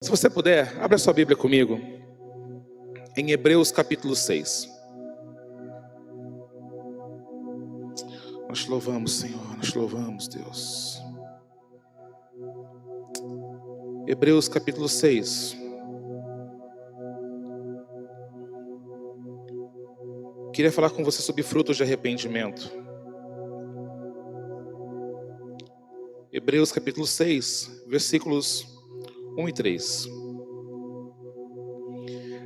Se você puder, abra sua Bíblia comigo em Hebreus capítulo 6. Nós te louvamos, Senhor, nós te louvamos, Deus. Hebreus capítulo 6. Queria falar com você sobre frutos de arrependimento. Hebreus capítulo 6, versículos 1 e 3.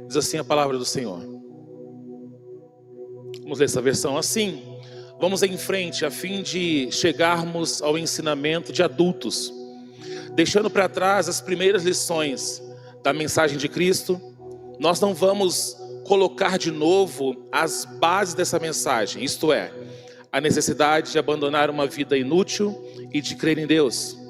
Diz assim a palavra do Senhor. Vamos ler essa versão assim. Vamos em frente a fim de chegarmos ao ensinamento de adultos, deixando para trás as primeiras lições da mensagem de Cristo. Nós não vamos colocar de novo as bases dessa mensagem, isto é, a necessidade de abandonar uma vida inútil e de crer em Deus.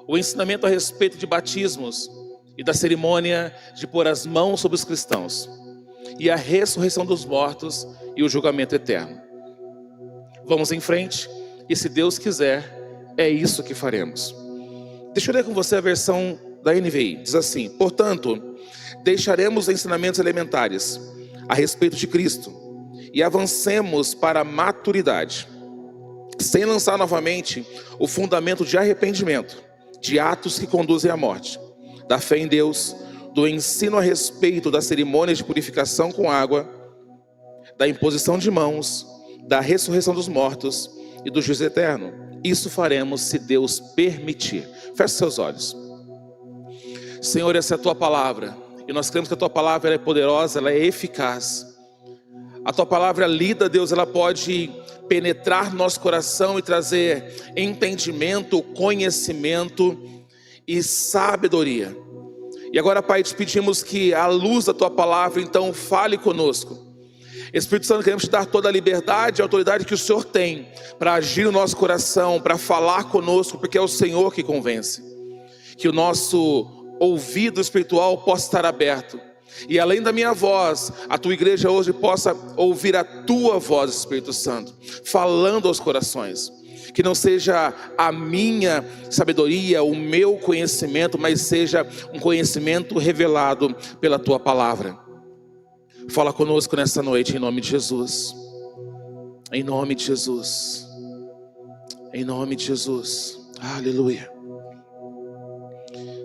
O ensinamento a respeito de batismos e da cerimônia de pôr as mãos sobre os cristãos, e a ressurreição dos mortos e o julgamento eterno. Vamos em frente, e se Deus quiser, é isso que faremos. Deixa eu ler com você a versão da NVI. Diz assim: portanto, deixaremos os ensinamentos elementares a respeito de Cristo e avancemos para a maturidade, sem lançar novamente o fundamento de arrependimento, de atos que conduzem à morte, da fé em Deus, do ensino a respeito das cerimônias de purificação com água, da imposição de mãos, da ressurreição dos mortos e do juízo eterno. Isso faremos se Deus permitir. Feche seus olhos. Senhor, essa é a Tua palavra, e nós cremos que a Tua palavra é poderosa, ela é eficaz. A Tua palavra lida, Deus, ela pode penetrar no nosso coração e trazer entendimento, conhecimento e sabedoria. E agora, Pai, te pedimos que à luz da Tua palavra, então, fale conosco. Espírito Santo, queremos te dar toda a liberdade e a autoridade que o Senhor tem para agir no nosso coração, para falar conosco, porque é o Senhor que convence. Que o nosso ouvido espiritual possa estar aberto, e além da minha voz, a Tua igreja hoje possa ouvir a Tua voz, Espírito Santo, falando aos corações. Que não seja a minha sabedoria, o meu conhecimento, mas seja um conhecimento revelado pela Tua palavra. Fala conosco nessa noite, em nome de Jesus. Em nome de Jesus. Em nome de Jesus. Aleluia.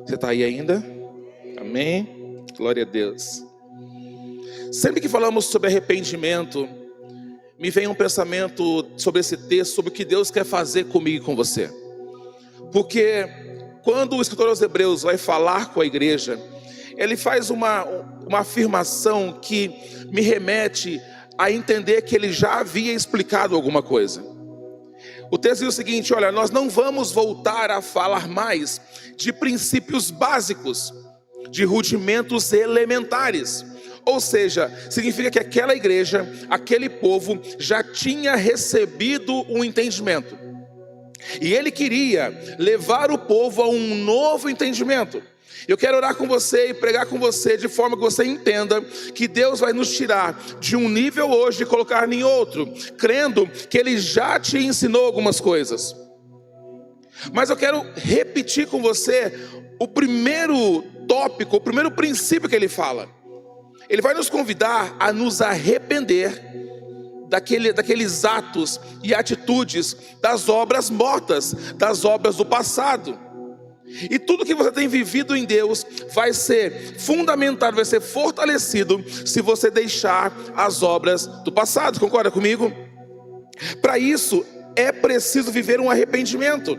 Você está aí ainda? Amém? Glória a Deus. Sempre que falamos sobre arrependimento, me vem um pensamento sobre esse texto, sobre o que Deus quer fazer comigo e com você. Porque quando o escritor aos Hebreus vai falar com a igreja, ele faz uma afirmação que me remete a entender que ele já havia explicado alguma coisa. O texto diz o seguinte: olha, nós não vamos voltar a falar mais de princípios básicos, de rudimentos elementares. Ou seja, significa que aquela igreja, aquele povo já tinha recebido um entendimento, e ele queria levar o povo a um novo entendimento. Eu quero orar com você e pregar com você de forma que você entenda que Deus vai nos tirar de um nível hoje e colocar em outro, crendo que Ele já te ensinou algumas coisas. Mas eu quero repetir com você o primeiro tópico, o primeiro princípio que Ele fala. Ele vai nos convidar a nos arrepender daqueles atos e atitudes, das obras mortas, das obras do passado. E tudo que você tem vivido em Deus vai ser fundamentado, vai ser fortalecido se você deixar as obras do passado. Concorda comigo? Para isso é preciso viver um arrependimento,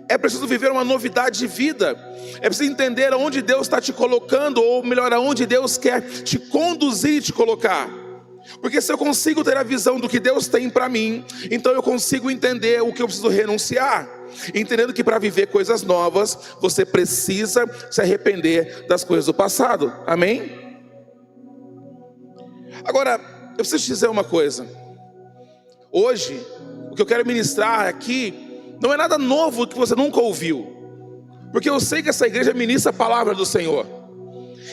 é preciso viver uma novidade de vida, é preciso entender aonde Deus está te colocando, ou melhor, aonde Deus quer te conduzir e te colocar. Porque se eu consigo ter a visão do que Deus tem para mim, então eu consigo entender o que eu preciso renunciar, entendendo que para viver coisas novas, você precisa se arrepender das coisas do passado. Amém? Agora, eu preciso te dizer uma coisa. Hoje, o que eu quero ministrar aqui não é nada novo que você nunca ouviu, porque eu sei que essa igreja ministra a palavra do Senhor.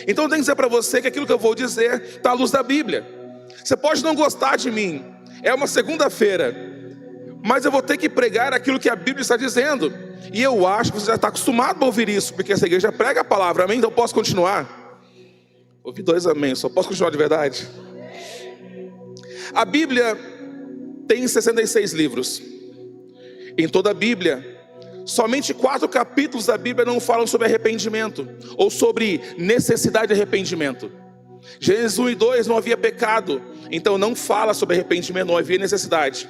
Então eu tenho que dizer para você que aquilo que eu vou dizer está à luz da Bíblia. Você pode não gostar de mim, é uma segunda-feira, mas eu vou ter que pregar aquilo que a Bíblia está dizendo. E eu acho que você já está acostumado a ouvir isso, porque essa igreja prega a palavra, amém? Então posso continuar? Ouvi 2 amém, só posso continuar de verdade? A Bíblia tem 66 livros. Em toda a Bíblia, somente 4 capítulos da Bíblia não falam sobre arrependimento, ou sobre necessidade de arrependimento. Gênesis 1 e 2 não havia pecado, então não fala sobre arrependimento, não havia necessidade.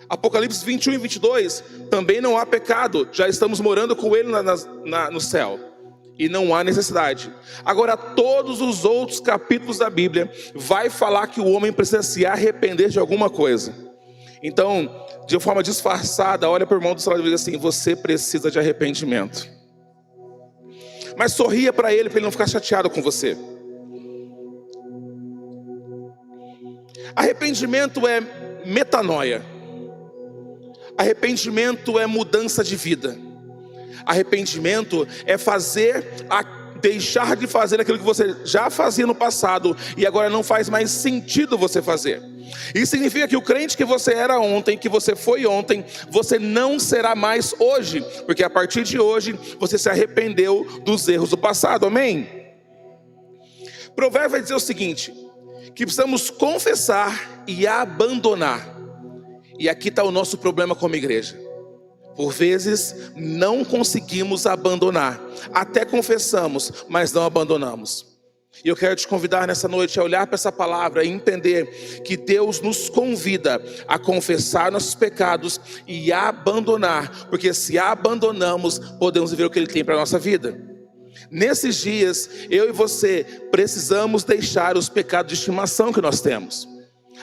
Apocalipse 21 e 22, também não há pecado, já estamos morando com Ele no céu, e não há necessidade. Agora, todos os outros capítulos da Bíblia vai falar que o homem precisa se arrepender de alguma coisa. Então, de forma disfarçada, olha para o irmão do celular e diz assim: você precisa de arrependimento. Mas sorria para ele não ficar chateado com você. Arrependimento é metanoia. Arrependimento é mudança de vida. Arrependimento é deixar de fazer aquilo que você já fazia no passado e agora não faz mais sentido você fazer. Isso significa que o crente que você era ontem, que você foi ontem, você não será mais hoje, porque a partir de hoje você se arrependeu dos erros do passado, amém? Provérbio vai dizer o seguinte, que precisamos confessar e abandonar. E aqui está o nosso problema como igreja. Por vezes não conseguimos abandonar, até confessamos, mas não abandonamos. E eu quero te convidar nessa noite a olhar para essa palavra e entender que Deus nos convida a confessar nossos pecados e a abandonar, porque se abandonamos, podemos viver o que Ele tem para a nossa vida. Nesses dias, eu e você precisamos deixar os pecados de estimação que nós temos.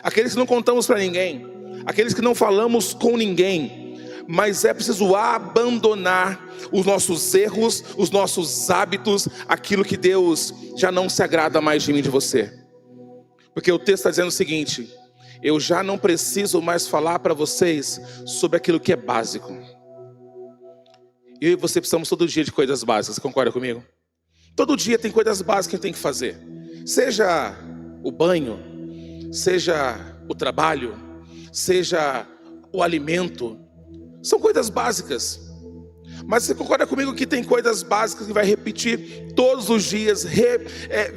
Aqueles que não contamos para ninguém, aqueles que não falamos com ninguém, mas é preciso abandonar os nossos erros, os nossos hábitos, aquilo que Deus já não se agrada mais de mim e de você. Porque o texto está dizendo o seguinte: eu já não preciso mais falar para vocês sobre aquilo que é básico. Eu e você precisamos todo dia de coisas básicas, você concorda comigo? Todo dia tem coisas básicas que a gente tem que fazer. Seja o banho, seja o trabalho, seja o alimento. São coisas básicas. Mas você concorda comigo que tem coisas básicas que vai repetir todos os dias,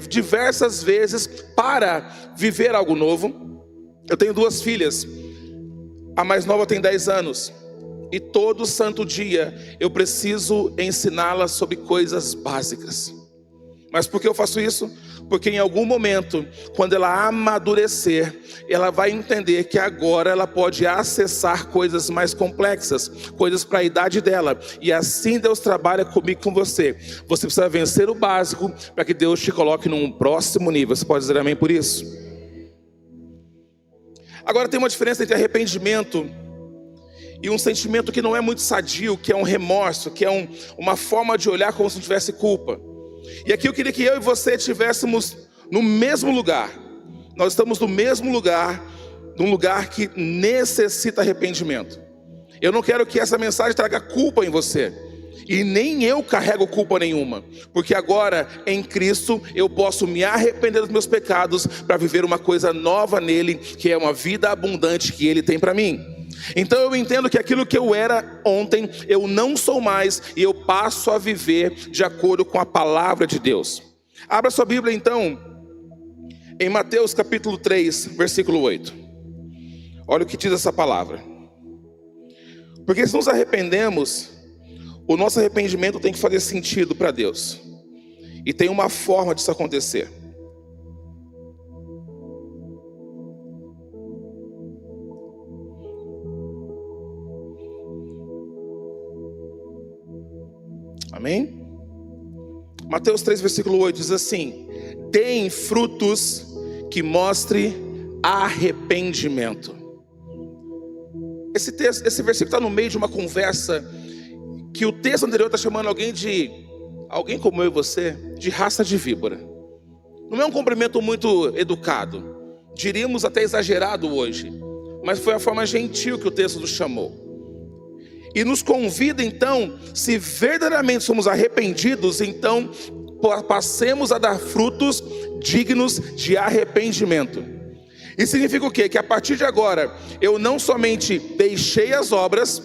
diversas vezes, para viver algo novo? Eu tenho 2 filhas. A mais nova tem 10 anos. E todo santo dia eu preciso ensiná-las sobre coisas básicas. Mas por que eu faço isso? Porque em algum momento, quando ela amadurecer, ela vai entender que agora ela pode acessar coisas mais complexas, coisas para a idade dela. E assim Deus trabalha comigo e com você. Você precisa vencer o básico para que Deus te coloque num próximo nível. Você pode dizer amém por isso? Agora tem uma diferença entre arrependimento e um sentimento que não é muito sadio, que é um remorso, que é uma forma de olhar como se não tivesse culpa. E aqui eu queria que eu e você estivéssemos no mesmo lugar. Nós estamos no mesmo lugar, num lugar que necessita arrependimento. Eu não quero que essa mensagem traga culpa em você. E nem eu carrego culpa nenhuma. Porque agora, em Cristo, eu posso me arrepender dos meus pecados para viver uma coisa nova nele, que é uma vida abundante que Ele tem para mim. Então eu entendo que aquilo que eu era ontem, eu não sou mais, e eu passo a viver de acordo com a palavra de Deus. Abra sua Bíblia então, em Mateus capítulo 3, versículo 8. Olha o que diz essa palavra. Porque se nos arrependemos, o nosso arrependimento tem que fazer sentido para Deus. E tem uma forma disso acontecer. Amém? Mateus 3, versículo 8 diz assim: deem frutos que mostrem arrependimento. Esse versículo está no meio de uma conversa que o texto anterior está chamando alguém como eu e você, de raça de víbora. Não é um cumprimento muito educado, diríamos até exagerado hoje, mas foi a forma gentil que o texto nos chamou. E nos convida então, se verdadeiramente somos arrependidos, então passemos a dar frutos dignos de arrependimento. Isso significa o quê? Que a partir de agora, eu não somente deixei as obras,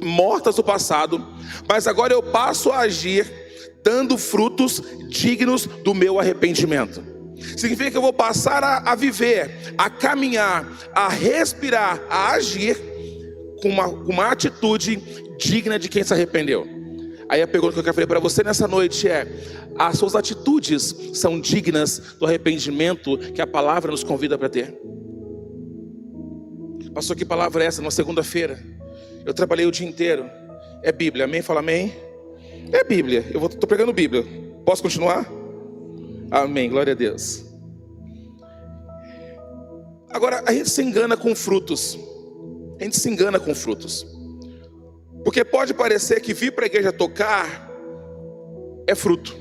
mortas do passado, mas agora eu passo a agir dando frutos dignos do meu arrependimento. Significa que eu vou passar a viver, a caminhar, a respirar, a agir com uma atitude digna de quem se arrependeu. Aí a pergunta que eu quero fazer para você nessa noite é: as suas atitudes são dignas do arrependimento que a palavra nos convida para ter? Pastor, que palavra é essa? Numa segunda-feira eu trabalhei o dia inteiro. É Bíblia, amém? Fala amém. É Bíblia, eu estou pregando Bíblia. Posso continuar? Amém, glória a Deus. Agora, a gente se engana com frutos. A gente se engana com frutos. Porque pode parecer que vir para a igreja tocar é fruto.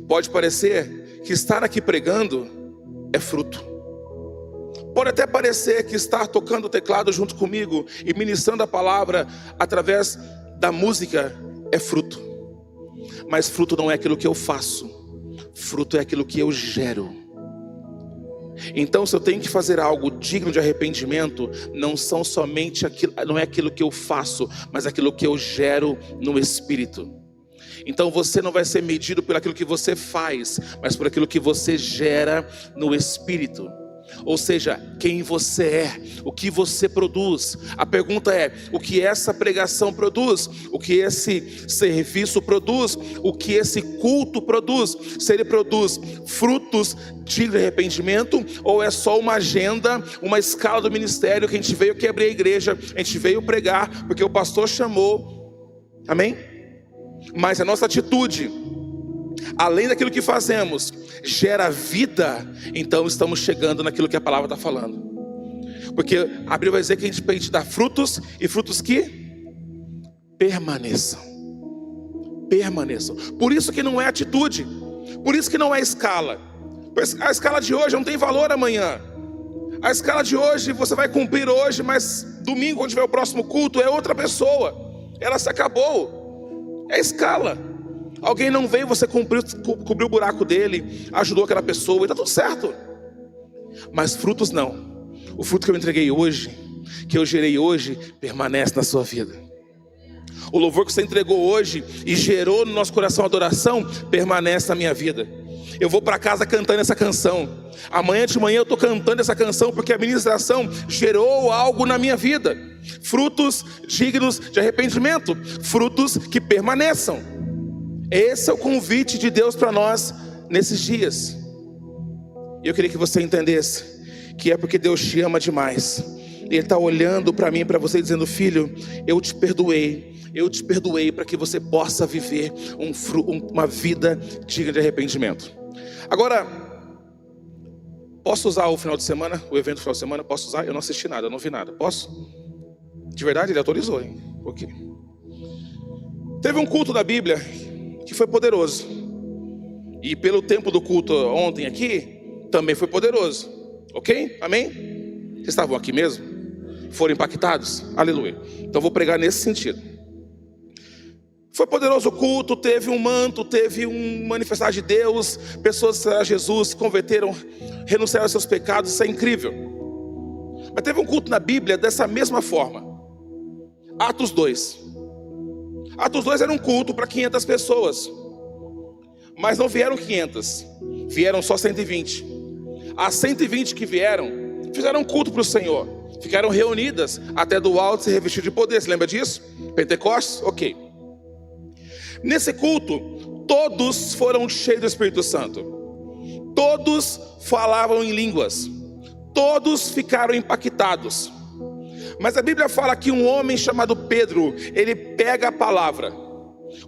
Pode parecer que estar aqui pregando é fruto. Pode até parecer que estar tocando o teclado junto comigo e ministrando a palavra através da música é fruto. Mas fruto não é aquilo que eu faço. Fruto é aquilo que eu gero. Então, se eu tenho que fazer algo digno de arrependimento, não é aquilo que eu faço, mas aquilo que eu gero no Espírito. Então você não vai ser medido por aquilo que você faz, mas por aquilo que você gera no Espírito. Ou seja, quem você é, o que você produz. A pergunta é: o que essa pregação produz? O que esse serviço produz? O que esse culto produz? Se ele produz frutos de arrependimento, ou é só uma agenda, uma escala do ministério que a gente veio quebrar a igreja, a gente veio pregar porque o pastor chamou, amém? Mas a nossa atitude, além daquilo que fazemos, gera vida, então estamos chegando naquilo que a palavra está falando. Porque a Bíblia vai dizer que a gente dá frutos, e frutos que permaneçam. Permaneçam. Por isso que não é atitude, por isso que não é escala. A escala de hoje não tem valor amanhã. A escala de hoje você vai cumprir hoje, mas domingo, quando tiver o próximo culto, é outra pessoa. Ela se acabou. É escala. Alguém não veio, você cobriu o buraco dele, ajudou aquela pessoa e está tudo certo. Mas frutos não. O fruto que eu entreguei hoje, que eu gerei hoje, permanece na sua vida. O louvor que você entregou hoje e gerou no nosso coração adoração, permanece na minha vida. Eu vou para casa cantando essa canção. Amanhã de manhã eu estou cantando essa canção porque a ministração gerou algo na minha vida. Frutos dignos de arrependimento, frutos que permaneçam. Esse é o convite de Deus para nós nesses dias. E eu queria que você entendesse que é porque Deus te ama demais. Ele está olhando para mim e para você dizendo: filho, eu te perdoei para que você possa viver uma vida digna de arrependimento. Agora, posso usar o final de semana, o evento do final de semana? Posso usar? Eu não assisti nada, eu não vi nada. Posso? De verdade, ele autorizou, hein? Ok. Teve um culto da Bíblia que foi poderoso. E pelo tempo do culto ontem aqui, também foi poderoso. Ok? Amém? Vocês estavam aqui mesmo? Foram impactados? Aleluia. Então vou pregar nesse sentido. Foi poderoso o culto, teve um manto, teve um manifestar de Deus. Pessoas a Jesus se converteram, renunciaram aos seus pecados, isso é incrível. Mas teve um culto na Bíblia dessa mesma forma. Atos 2. Atos 2 era um culto para 500 pessoas. Mas não vieram 500, vieram só 120. As 120 que vieram, fizeram um culto para o Senhor. Ficaram reunidas até do alto se revestir de poder. Você lembra disso? Pentecostes? Ok. Nesse culto, todos foram cheios do Espírito Santo. Todos falavam em línguas. Todos ficaram impactados. Mas a Bíblia fala que um homem chamado Pedro, ele pega a palavra.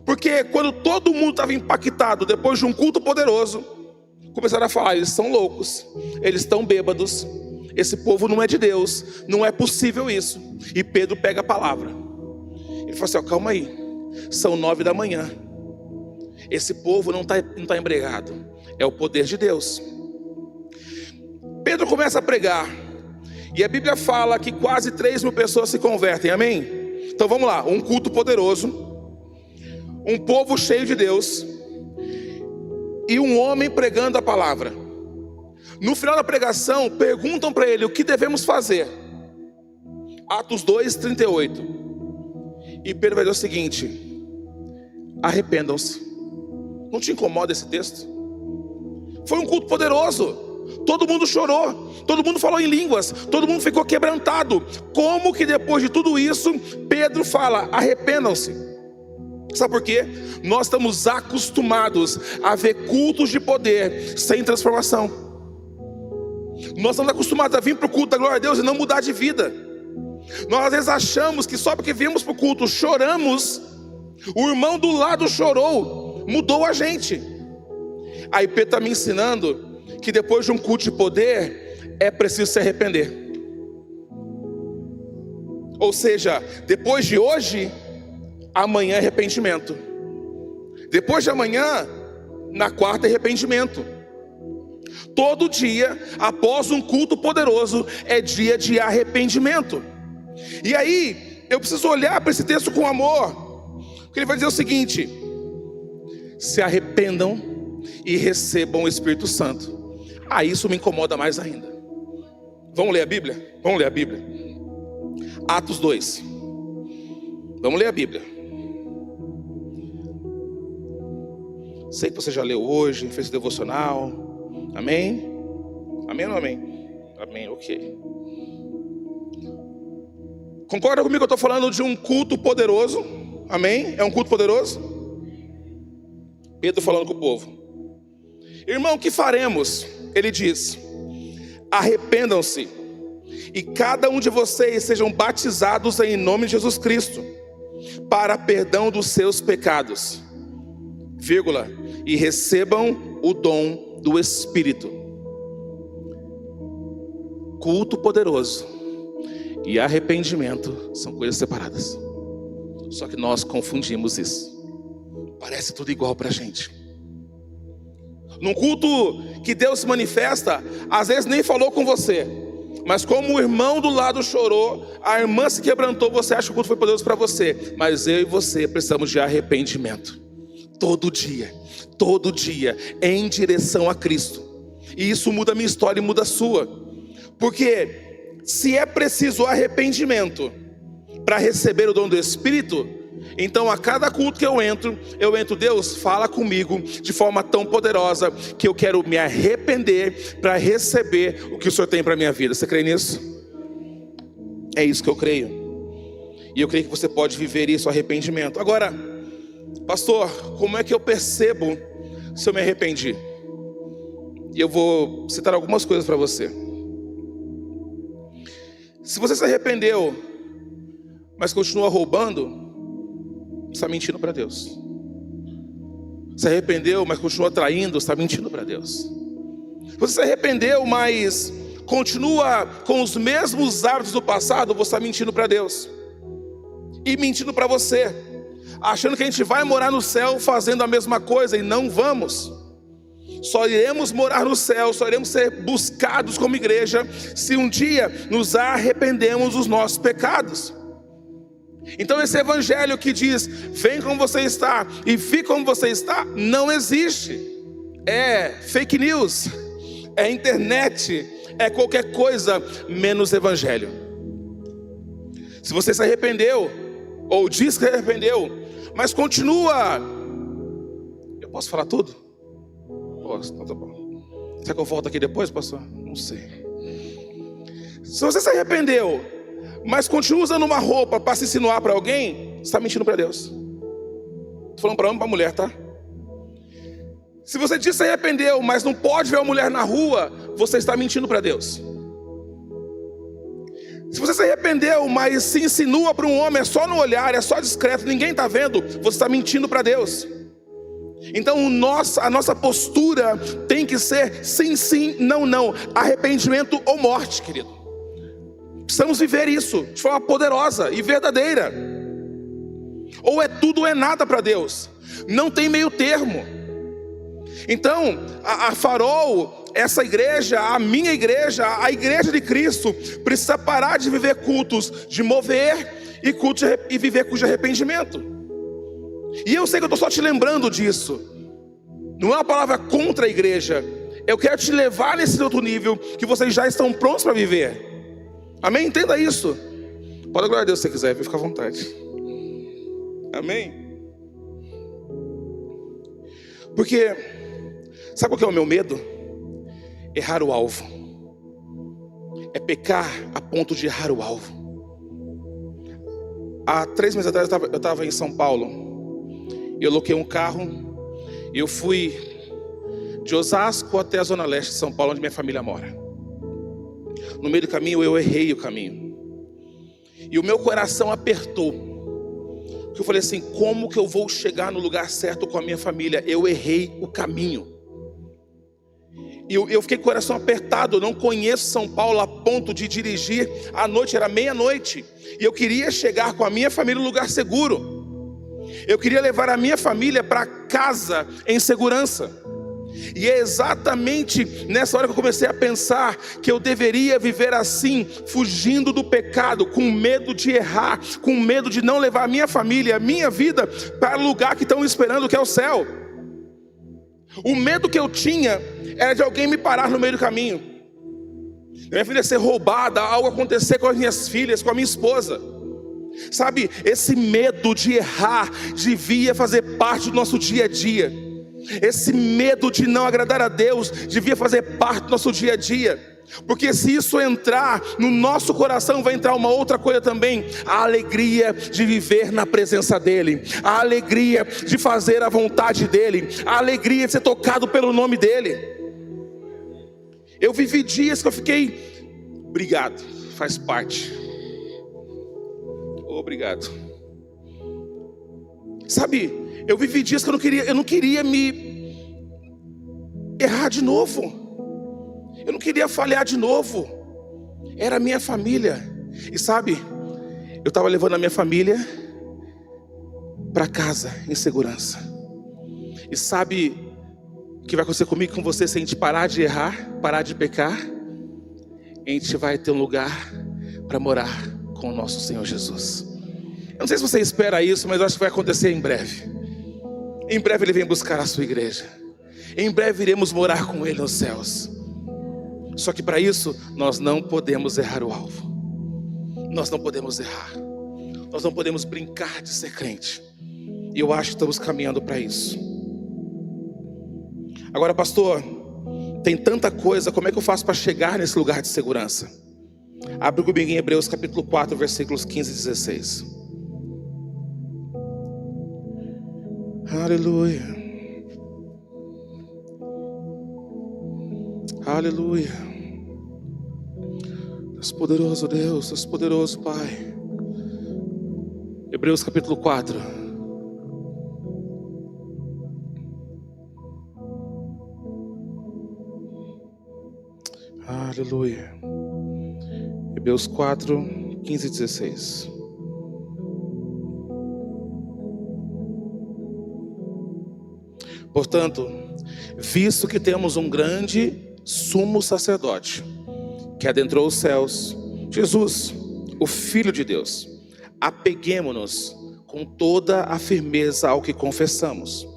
Porque quando todo mundo estava impactado, depois de um culto poderoso, começaram a falar: eles são loucos, eles estão bêbados, esse povo não é de Deus, não é possível isso. E Pedro pega a palavra. Ele fala assim: calma aí, são 9 da manhã. Esse povo não está embriagado, é o poder de Deus. Pedro começa a pregar. E a Bíblia fala que quase 3.000 pessoas se convertem, amém? Então vamos lá, um culto poderoso, um povo cheio de Deus, e um homem pregando a palavra. No final da pregação, perguntam para ele: o que devemos fazer? Atos 2:38. E Pedro vai dizer o seguinte: arrependam-se. Não te incomoda esse texto? Foi um culto poderoso. Todo mundo chorou, todo mundo falou em línguas, todo mundo ficou quebrantado. Como que depois de tudo isso, Pedro fala: arrependam-se? Sabe por quê? Nós estamos acostumados a ver cultos de poder sem transformação. Nós estamos acostumados a vir para o culto da glória a Deus e não mudar de vida. Nós às vezes achamos que só porque viemos para o culto, choramos, o irmão do lado chorou, mudou a gente. Aí Pedro está me ensinando que depois de um culto de poder, é preciso se arrepender. Ou seja, depois de hoje, amanhã é arrependimento. Depois de amanhã, na quarta é arrependimento. Todo dia, após um culto poderoso, é dia de arrependimento. E aí, eu preciso olhar para esse texto com amor, porque ele vai dizer o seguinte: se arrependam e recebam o Espírito Santo. Isso me incomoda mais ainda. Vamos ler a Bíblia? Vamos ler a Bíblia. Atos 2. Vamos ler a Bíblia. Sei que você já leu hoje, fez o devocional. Amém? Amém ou não amém? Amém, ok. Concorda comigo que eu estou falando de um culto poderoso? Amém? É um culto poderoso? Pedro falando com o povo: irmão, o que faremos? Ele diz: arrependam-se e cada um de vocês sejam batizados em nome de Jesus Cristo para perdão dos seus pecados, vírgula, e recebam o dom do Espírito. Culto poderoso e arrependimento são coisas separadas. Só que nós confundimos isso. Parece tudo igual pra gente. Num culto que Deus se manifesta, às vezes nem falou com você, mas como o irmão do lado chorou, a irmã se quebrantou, você acha que o culto foi poderoso para você. Mas eu e você precisamos de arrependimento. Todo dia, em direção a Cristo. E isso muda a minha história e muda a sua. Porque se é preciso arrependimento para receber o dom do Espírito, então a cada culto que eu entro, Deus, fala comigo de forma tão poderosa que eu quero me arrepender para receber o que o Senhor tem para a minha vida. Você crê nisso? É isso que eu creio. E eu creio que você pode viver isso, arrependimento. Agora, pastor, como é que eu percebo se eu me arrependi? E eu vou citar algumas coisas para você. Se você se arrependeu, mas continua roubando, está mentindo para Deus. Se arrependeu, mas continua traindo, está mentindo para Deus. Você se arrependeu, mas continua com os mesmos hábitos do passado, você está mentindo para Deus. E mentindo para você, achando que a gente vai morar no céu fazendo a mesma coisa, e não vamos. Só iremos morar no céu, só iremos ser buscados como igreja se um dia nos arrependemos dos nossos pecados. Então esse evangelho que diz: vem como você está e fique como você está, não existe. É fake news, é internet, é qualquer coisa menos evangelho. Se você se arrependeu, ou diz que se arrependeu, mas continua... Eu posso falar tudo? Posso, então tá bom. Será que eu volto aqui depois, pastor? Não sei. Se você se arrependeu, mas continua usando uma roupa para se insinuar para alguém, você está mentindo para Deus. Estou falando para homem e para mulher, tá? Se você diz que se arrependeu, mas não pode ver uma mulher na rua, você está mentindo para Deus. Se você se arrependeu, mas se insinua para um homem, é só no olhar, é só discreto, ninguém está vendo, você está mentindo para Deus. Então a nossa postura tem que ser sim, sim, não, não. Arrependimento ou morte, querido. Precisamos viver isso de forma poderosa e verdadeira. Ou é tudo ou é nada para Deus. Não tem meio termo. Então a Farol, essa igreja, a minha igreja, a igreja de Cristo, precisa parar de viver cultos de mover e viver cultos de arrependimento. E eu sei que eu estou só te lembrando disso. Não é uma palavra contra a igreja. Eu quero te levar nesse outro nível que vocês já estão prontos para viver. Amém? Entenda isso. Pode glória a Deus se você quiser, fica à vontade. Amém? Porque, sabe qual que é o meu medo? Errar o alvo. É pecar a ponto de errar o alvo. Há 3 meses atrás eu estava em São Paulo. E eu loquei um carro. E eu fui de Osasco até a Zona Leste de São Paulo, onde minha família mora. No meio do caminho eu errei o caminho. E o meu coração apertou. Porque eu falei assim, como que eu vou chegar no lugar certo com a minha família? Eu errei o caminho. E eu fiquei com o coração apertado. Eu não conheço São Paulo a ponto de dirigir à noite, era meia-noite. E eu queria chegar com a minha família no lugar seguro. Eu queria levar a minha família para casa em segurança. E é exatamente nessa hora que eu comecei a pensar que eu deveria viver assim, fugindo do pecado, com medo de errar, com medo de não levar a minha família, a minha vida para o lugar que estão esperando, que é o céu. O medo que eu tinha era de alguém me parar no meio do caminho, minha filha ser roubada, algo acontecer com as minhas filhas, com a minha esposa. Sabe, esse medo de errar devia fazer parte do nosso dia a dia. Esse medo de não agradar a Deus devia fazer parte do nosso dia a dia. Porque se isso entrar no nosso coração, vai entrar uma outra coisa também: a alegria de viver na presença dEle, a alegria de fazer a vontade dEle, a alegria de ser tocado pelo nome dEle. Eu vivi dias que eu fiquei, obrigado, faz parte. Obrigado. Sabe, eu vivi dias que eu não queria me errar de novo. Eu não queria falhar de novo. Era a minha família. E sabe, eu estava levando a minha família para casa em segurança. E sabe o que vai acontecer comigo e com você se a gente parar de errar, parar de pecar? A gente vai ter um lugar para morar com o nosso Senhor Jesus. Eu não sei se você espera isso, mas eu acho que vai acontecer em breve. Em breve Ele vem buscar a sua igreja. Em breve iremos morar com Ele nos céus. Só que para isso, nós não podemos errar o alvo. Nós não podemos errar. Nós não podemos brincar de ser crente. E eu acho que estamos caminhando para isso. Agora, pastor, tem tanta coisa, como é que eu faço para chegar nesse lugar de segurança? Abre comigo em Hebreus capítulo 4, versículos 15 e 16. Aleluia. Aleluia. Deus poderoso, Deus, Deus poderoso, Pai. Hebreus capítulo 4. Aleluia. Hebreus 4, 15 e 16. Portanto, visto que temos um grande sumo sacerdote que adentrou os céus, Jesus, o Filho de Deus, apeguemo-nos com toda a firmeza ao que confessamos,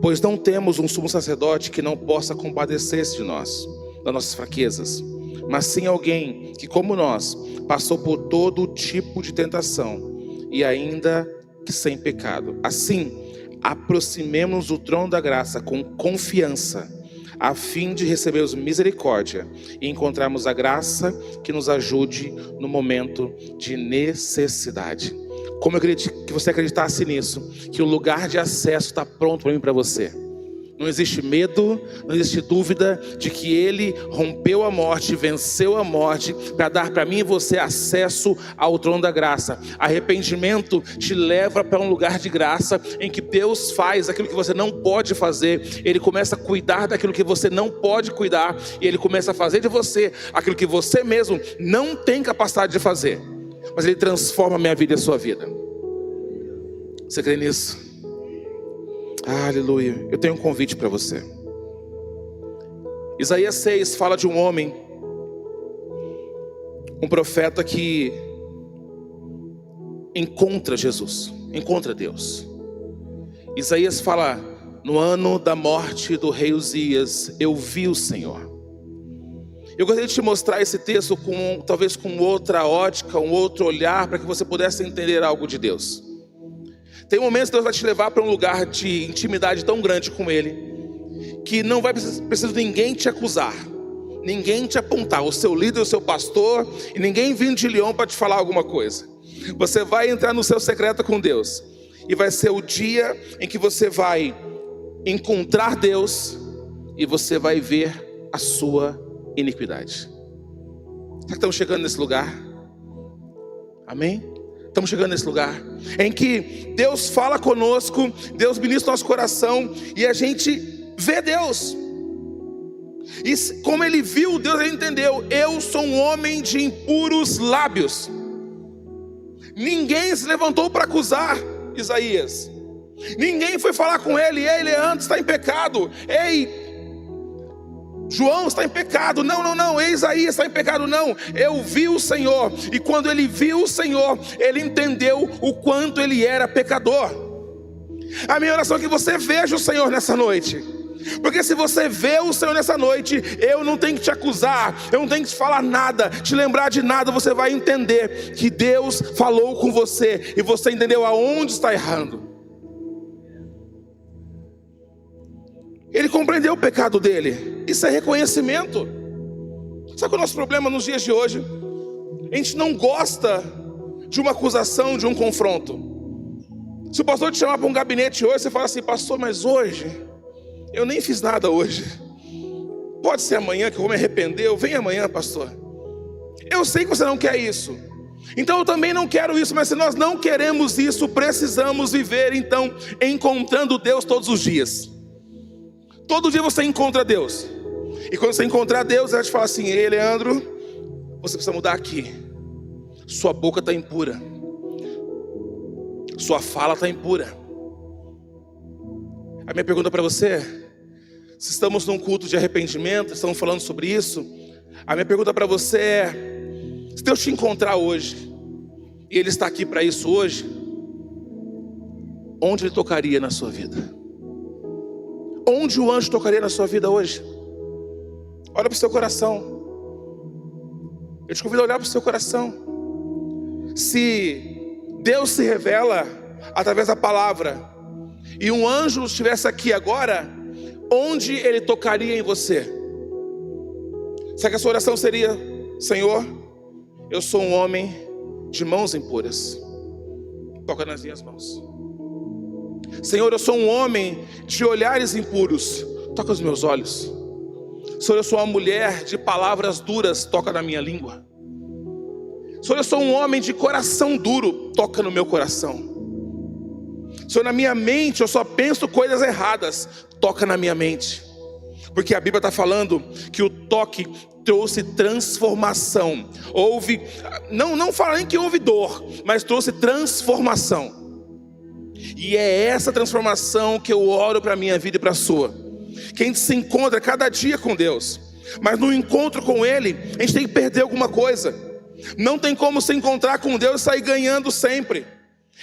pois não temos um sumo sacerdote que não possa compadecer-se de nós, das nossas fraquezas, mas sim alguém que, como nós, passou por todo tipo de tentação e ainda que sem pecado. Assim, aproximemo-nos do trono da graça com confiança, a fim de recebermos misericórdia e encontrarmos a graça que nos ajude no momento de necessidade. Como eu queria que você acreditasse nisso, que o lugar de acesso está pronto para mim e para você. Não existe medo, não existe dúvida de que Ele rompeu a morte, venceu a morte, para dar para mim e você acesso ao trono da graça. Arrependimento te leva para um lugar de graça, em que Deus faz aquilo que você não pode fazer. Ele começa a cuidar daquilo que você não pode cuidar, e Ele começa a fazer de você aquilo que você mesmo não tem capacidade de fazer. Mas Ele transforma a minha vida e a sua vida. Você crê nisso? Aleluia. Eu tenho um convite para você. Isaías 6 fala de um homem, um profeta que encontra Jesus, encontra Deus. Isaías fala: no ano da morte do rei Uzias, eu vi o Senhor. Eu gostaria de te mostrar esse texto talvez com outra ótica, um outro olhar, para que você pudesse entender algo de Deus. Tem momentos que Deus vai te levar para um lugar de intimidade tão grande com Ele, que não vai precisar de ninguém te acusar, ninguém te apontar, o seu líder, o seu pastor, e ninguém vindo de Lyon para te falar alguma coisa. Você vai entrar no seu secreto com Deus, e vai ser o dia em que você vai encontrar Deus, e você vai ver a sua iniquidade. Será que estamos chegando nesse lugar? Amém? Estamos chegando nesse lugar em que Deus fala conosco, Deus ministra nosso coração, e a gente vê Deus. E como ele viu Deus, ele entendeu: eu sou um homem de impuros lábios. Ninguém se levantou para acusar Isaías. Ninguém foi falar com ele: ei, Leandro, está em pecado. Ei, João, está em pecado. Não, ei, Isaías, está em pecado. Não, eu vi o Senhor. E quando ele viu o Senhor, ele entendeu o quanto ele era pecador. A minha oração é que você veja o Senhor nessa noite. Porque se você vê o Senhor nessa noite, eu não tenho que te acusar, eu não tenho que te falar nada, te lembrar de nada. Você vai entender que Deus falou com você, e você entendeu aonde está errando. Ele compreendeu o pecado dele. Isso é reconhecimento. Sabe qual é o nosso problema nos dias de hoje? A gente não gosta de uma acusação, de um confronto. Se o pastor te chamar para um gabinete hoje, você fala assim: pastor, mas hoje eu nem fiz nada hoje. Pode ser amanhã que eu vou me arrepender. Eu venho amanhã, pastor. Eu sei que você não quer isso. Então eu também não quero isso. Mas se nós não queremos isso, precisamos viver então encontrando Deus todos os dias. Todo dia você encontra Deus. E quando você encontrar Deus, Ele vai te falar assim: ei, Leandro, você precisa mudar aqui. Sua boca está impura, sua fala está impura. A minha pergunta para você, se estamos num culto de arrependimento, estamos falando sobre isso, a minha pergunta para você é: se Deus te encontrar hoje, e Ele está aqui para isso hoje, onde Ele tocaria na sua vida? Onde o anjo tocaria na sua vida hoje? Olha para o seu coração. Eu te convido a olhar para o seu coração. Se Deus se revela através da palavra, e um anjo estivesse aqui agora, onde ele tocaria em você? Será que a sua oração seria: Senhor, eu sou um homem de mãos impuras, toca nas minhas mãos. Senhor, eu sou um homem de olhares impuros, toca os meus olhos. Senhor, eu sou uma mulher de palavras duras, toca na minha língua. Senhor, eu sou um homem de coração duro, toca no meu coração. Senhor, na minha mente eu só penso coisas erradas, toca na minha mente. Porque a Bíblia está falando que o toque trouxe transformação. Não fala nem que houve dor, mas trouxe transformação. E é essa transformação que eu oro para a minha vida e para a sua. Que a gente se encontra cada dia com Deus, mas no encontro com Ele, a gente tem que perder alguma coisa. Não tem como se encontrar com Deus e sair ganhando sempre.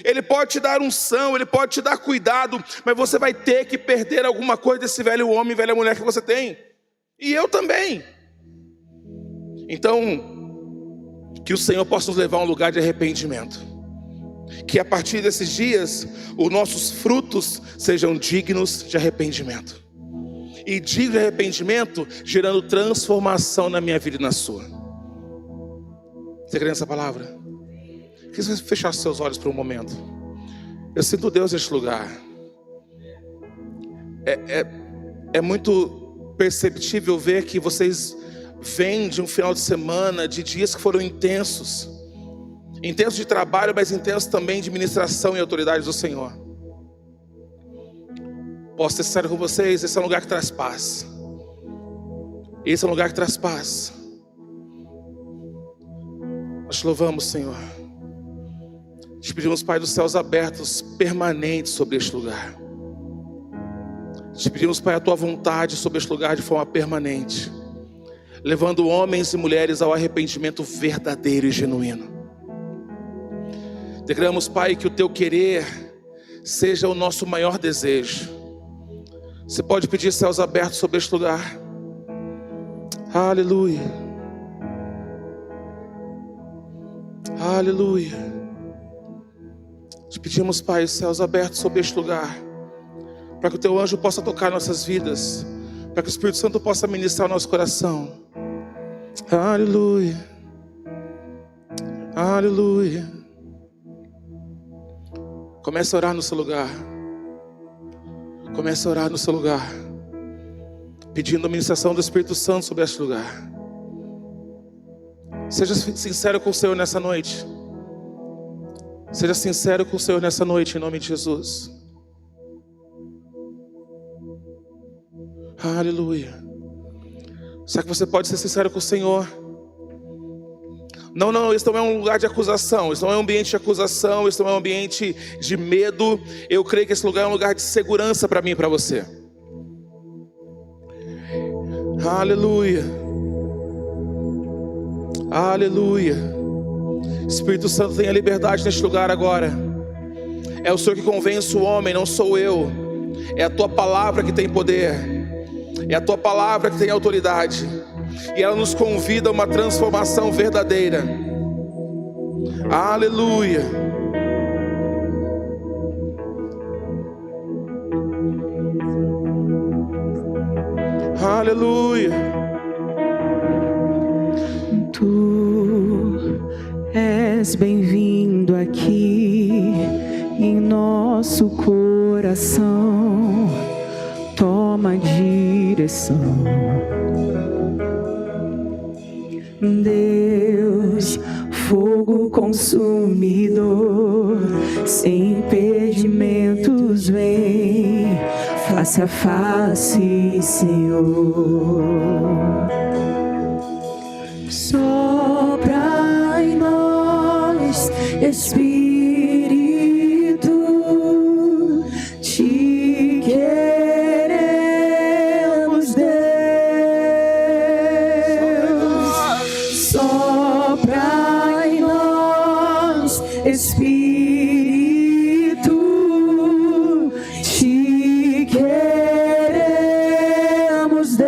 Ele pode te dar unção, Ele pode te dar cuidado, mas você vai ter que perder alguma coisa desse velho homem, velha mulher que você tem. E eu também. Então, que o Senhor possa nos levar a um lugar de arrependimento. Que a partir desses dias, os nossos frutos sejam dignos de arrependimento. E digno de arrependimento, gerando transformação na minha vida e na sua. Você crê nessa palavra? Que você fechar seus olhos por um momento. Eu sinto Deus neste lugar. É muito perceptível ver que vocês vêm de um final de semana, de dias que foram intensos. Intensos de trabalho, mas intensos também de ministração e autoridade do Senhor. Posso ser sincero com vocês, esse é um lugar que traz paz. Esse é um lugar que traz paz. Nós te louvamos, Senhor. Te pedimos, Pai dos céus abertos, permanentes sobre este lugar. Te pedimos, Pai, a Tua vontade sobre este lugar de forma permanente, levando homens e mulheres ao arrependimento verdadeiro e genuíno. Declaramos, Pai, que o Teu querer seja o nosso maior desejo. Você pode pedir céus abertos sobre este lugar. Aleluia. Aleluia. Te pedimos, Pai, os céus abertos sobre este lugar, para que o Teu anjo possa tocar nossas vidas, para que o Espírito Santo possa ministrar o nosso coração. Aleluia, aleluia. Comece a orar no seu lugar. Comece a orar no seu lugar, pedindo a ministração do Espírito Santo sobre este lugar. Seja sincero com o Senhor nessa noite. Seja sincero com o Senhor nessa noite, em nome de Jesus. Aleluia. Será que você pode ser sincero com o Senhor? Não, isso não é um lugar de acusação, isso não é um ambiente de acusação, isso não é um ambiente de medo. Eu creio que esse lugar é um lugar de segurança para mim e para você. Aleluia. Aleluia. Espírito Santo, tenha liberdade neste lugar agora. É o Senhor que convence o homem, não sou eu. É a Tua palavra que tem poder, é a Tua palavra que tem autoridade, e ela nos convida a uma transformação verdadeira. Aleluia. Aleluia. Tu és bem-vindo aqui em nosso coração. Toma a direção. Deus, fogo consumidor, sem impedimentos, vem face a face, Senhor. Sopra em nós, Espírito, te queremos, Deus. Sopra em nós, Espírito, te queremos, Deus.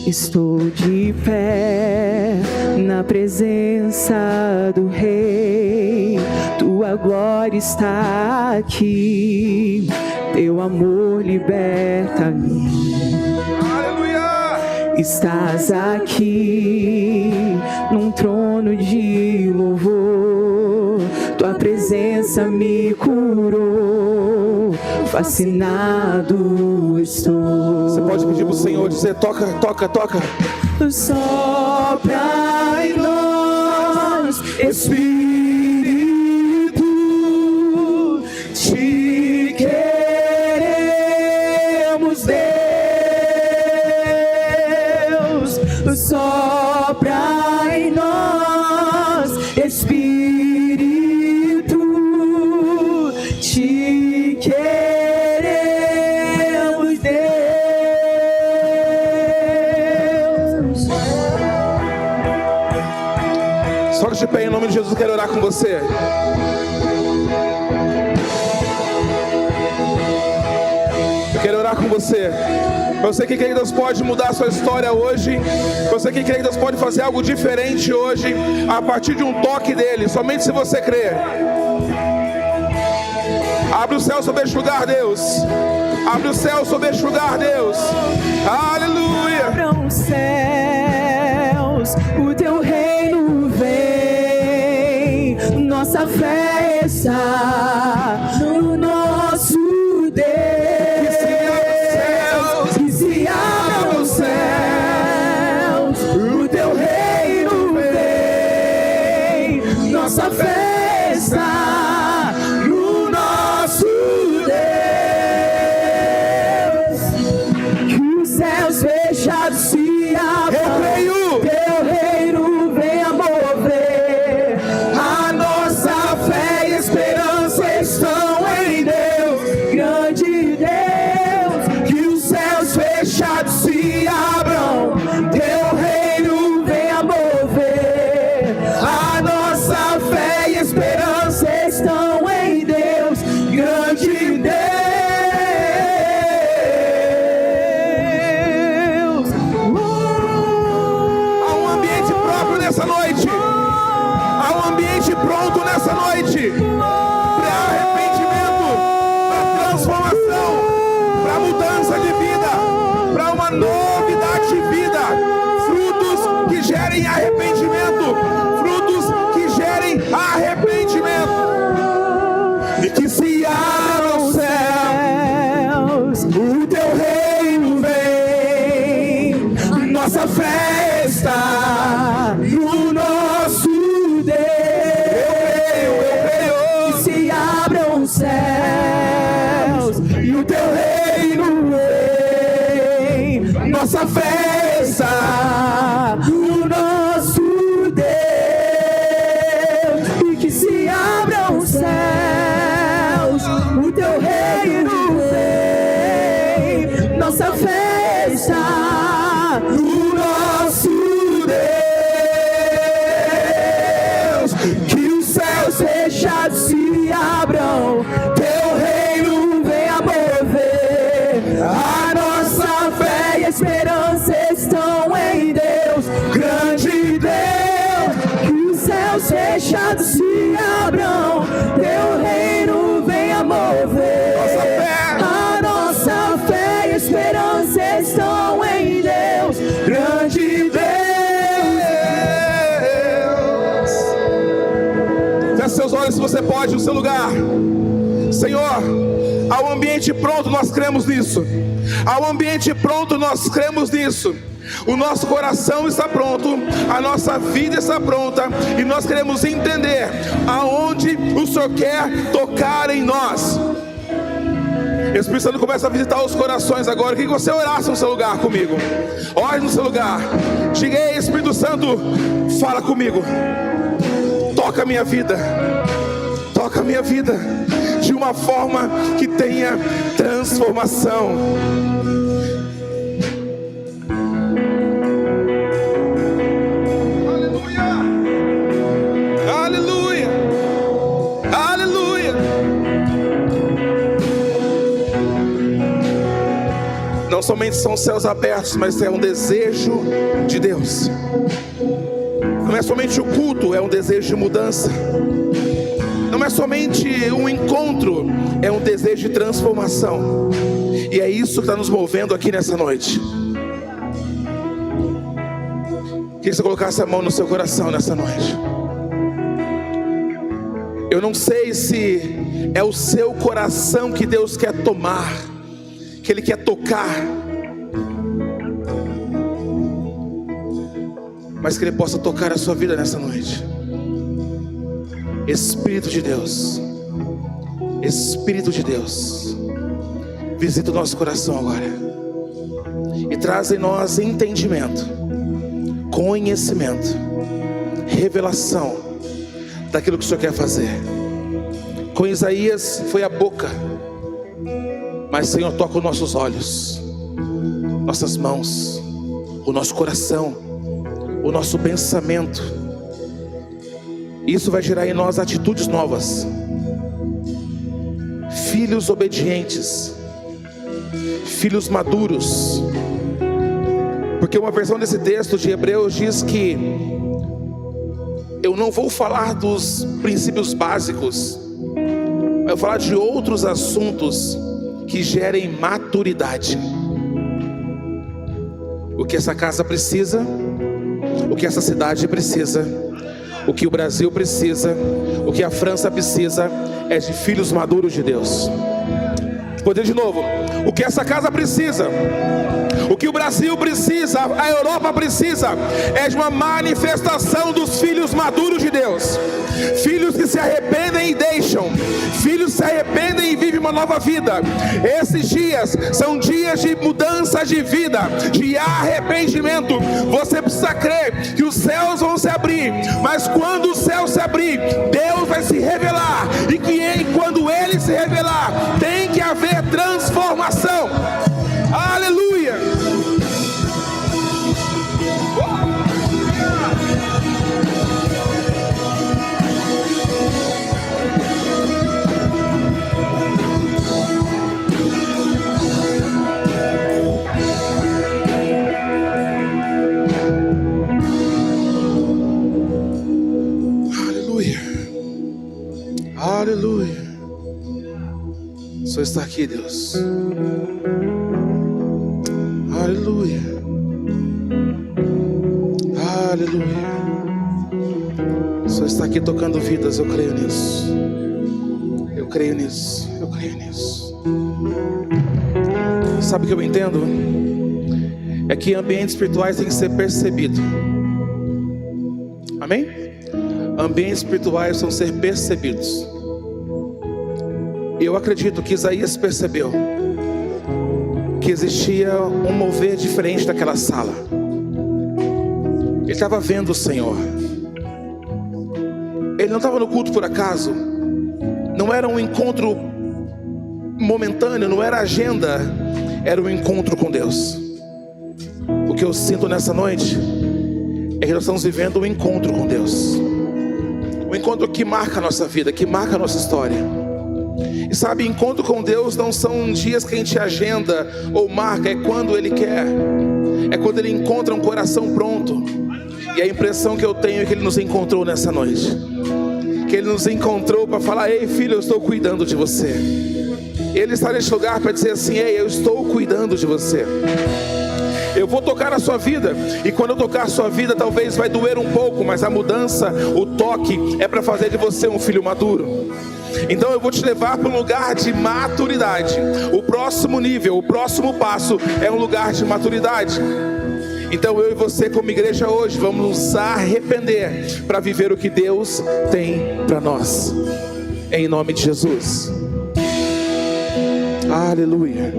Estou de pé na presença do Rei. Tua glória está aqui, Teu amor liberta-me. Estás aqui num trono de louvor. Tua presença me curou, fascinado estou. Você pode pedir para o Senhor dizer: toca, toca, toca. Sopra em nós, Espírito, te queremos, Deus. Sopra em nós, Espírito, te queremos, Deus. Só de pé, em nome de Jesus, eu quero orar com você. Eu quero orar com você. Você que crê que Deus pode mudar a sua história hoje, você que crê que Deus pode fazer algo diferente hoje, a partir de um toque dele, somente se você crer. Abre o céu sobre este lugar, Deus. Abre o céu sobre este lugar, Deus. Aleluia. Abram os céus, o Teu reino vem, nossa fé está no nosso Deus. Que se abram os céus, o Teu reino vem, nossa fé está no nosso Deus. Que os céus fechados se abram, Teu reino venha mover a nossa fé e esperança. e que se abram os céus, o teu reino vem, nossa fé está no nosso Deus. Que se abram os céus e o teu reino vem, nossa fé está no nosso Deus. E que se abram os céus, o teu reino vem, nossa fé está no nosso Deus. Que os céus fechados se abram, teu reino venha mover. A nossa fé e a esperança estão em Deus, grande Deus. Que os céus fechados se abram, teu reino venha mover. A nossa fé e a esperança estão em Deus, grande Deus. Feche seus olhos se você pode no seu lugar. Senhor, ao ambiente pronto nós cremos nisso. Ao ambiente pronto nós cremos nisso. O nosso coração está pronto, a nossa vida está pronta, e nós queremos entender aonde o Senhor quer tocar em nós. Espírito Santo começa a visitar os corações agora. Eu queria que você orasse no seu lugar comigo. Ore no seu lugar. Diga: ei, Espírito Santo, fala comigo. Toca a minha vida. Toca a minha vida de uma forma que tenha transformação. Aleluia. Aleluia. Não somente são céus abertos, mas é um desejo de Deus. Não é somente o culto, é um desejo de mudança. Não é somente um encontro, é um desejo de transformação. E é isso que está nos movendo aqui nessa noite. Queria que você colocasse a mão no seu coração nessa noite. Eu não sei se é o seu coração que Deus quer tomar, que Ele quer tocar, mas que Ele possa tocar a sua vida nessa noite. Espírito de Deus, Espírito de Deus, visita o nosso coração agora e traz em nós entendimento, conhecimento, revelação daquilo que o Senhor quer fazer. Com Isaías foi a boca, mas Senhor, toca os nossos olhos, nossas mãos, o nosso coração, o nosso pensamento. Isso vai gerar em nós atitudes novas, filhos obedientes, filhos maduros. Porque uma versão desse texto de Hebreus diz que eu não vou falar dos princípios básicos, eu vou falar de outros assuntos que gerem maturidade. O que essa casa precisa, o que essa cidade precisa, o que o Brasil precisa, o que a França precisa, é de filhos maduros de Deus. Vou dizer de novo: o que essa casa precisa, o que o Brasil precisa, a Europa precisa, é de uma manifestação dos filhos maduros de Deus. Filhos que se arrependem e deixam, filhos que se arrependem e vivem uma nova vida. Esses dias são dias de mudança de vida, de arrependimento. Você precisa crer que os céus vão se abrir, mas quando o céu se abrir, Deus vai se revelar, e que quando Ele se revelar, tem que haver transformação. Aleluia. Aleluia. Só está aqui, Deus. Aleluia. Aleluia. Só está aqui tocando vidas, eu creio nisso. Eu creio nisso, eu creio nisso. Sabe o que eu entendo? É que ambientes espirituais têm que ser percebidos. Amém? Ambientes espirituais são ser percebidos. Eu acredito que Isaías percebeu que existia um mover diferente daquela sala. Ele estava vendo o Senhor. Ele não estava no culto por acaso. Não era um encontro momentâneo, não era agenda. Era um encontro com Deus. O que eu sinto nessa noite é que nós estamos vivendo um encontro com Deus. Um encontro que marca a nossa vida, que marca a nossa história. E sabe, encontro com Deus não são dias que a gente agenda ou marca, é quando Ele quer. É quando Ele encontra um coração pronto. E a impressão que eu tenho é que Ele nos encontrou nessa noite. Que Ele nos encontrou para falar: ei filho, eu estou cuidando de você. Ele está neste lugar para dizer assim: ei, eu estou cuidando de você. Eu vou tocar a sua vida, e quando eu tocar a sua vida, talvez vai doer um pouco, mas a mudança, o toque, é para fazer de você um filho maduro. Então eu vou te levar para um lugar de maturidade. O próximo nível, o próximo passo é um lugar de maturidade. Então eu e você como igreja hoje vamos nos arrepender para viver o que Deus tem para nós. Em nome de Jesus. Aleluia.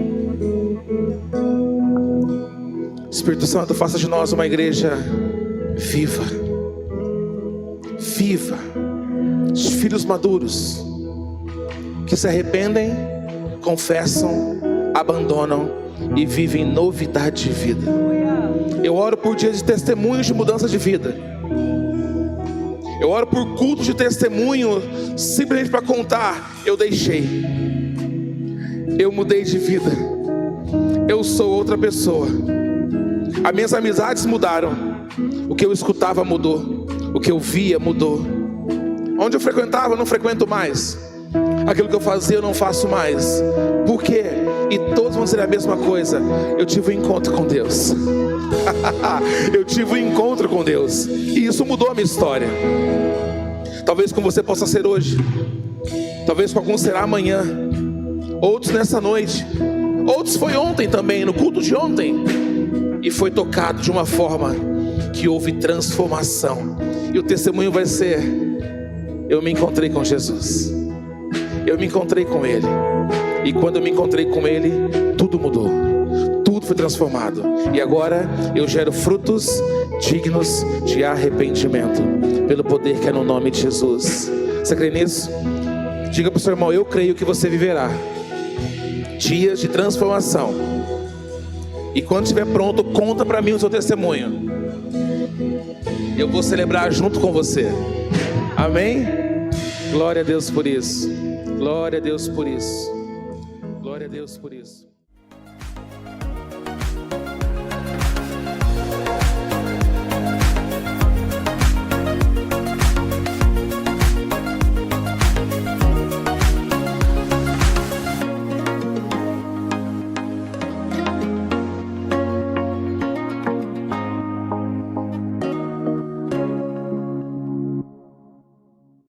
Espírito Santo, faça de nós uma igreja viva. Viva. Filhos maduros que se arrependem, confessam, abandonam e vivem novidade de vida. Eu oro por dias de testemunhos de mudança de vida. Eu oro por cultos de testemunho, simplesmente para contar: eu deixei, eu mudei de vida, eu sou outra pessoa. As minhas amizades mudaram, o que eu escutava mudou, o que eu via mudou. Onde eu frequentava, eu não frequento mais. Aquilo que eu fazia, eu não faço mais. Por quê? E todos vão dizer a mesma coisa: eu tive um encontro com Deus. Eu tive um encontro com Deus, e isso mudou a minha história. Talvez com você possa ser hoje, talvez com alguns será amanhã, outros nessa noite, outros foi ontem também, no culto de ontem, e foi tocado de uma forma que houve transformação. E o testemunho vai ser: eu me encontrei com Jesus, eu me encontrei com Ele. E quando eu me encontrei com Ele, tudo mudou, tudo foi transformado. E agora eu gero frutos dignos de arrependimento, pelo poder que é no nome de Jesus. Você crê nisso? Diga para o seu irmão: eu creio que você viverá dias de transformação. E quando estiver pronto, conta para mim o seu testemunho. Eu vou celebrar junto com você. Amém? Glória a Deus por isso. Glória a Deus por isso. Glória a Deus por isso.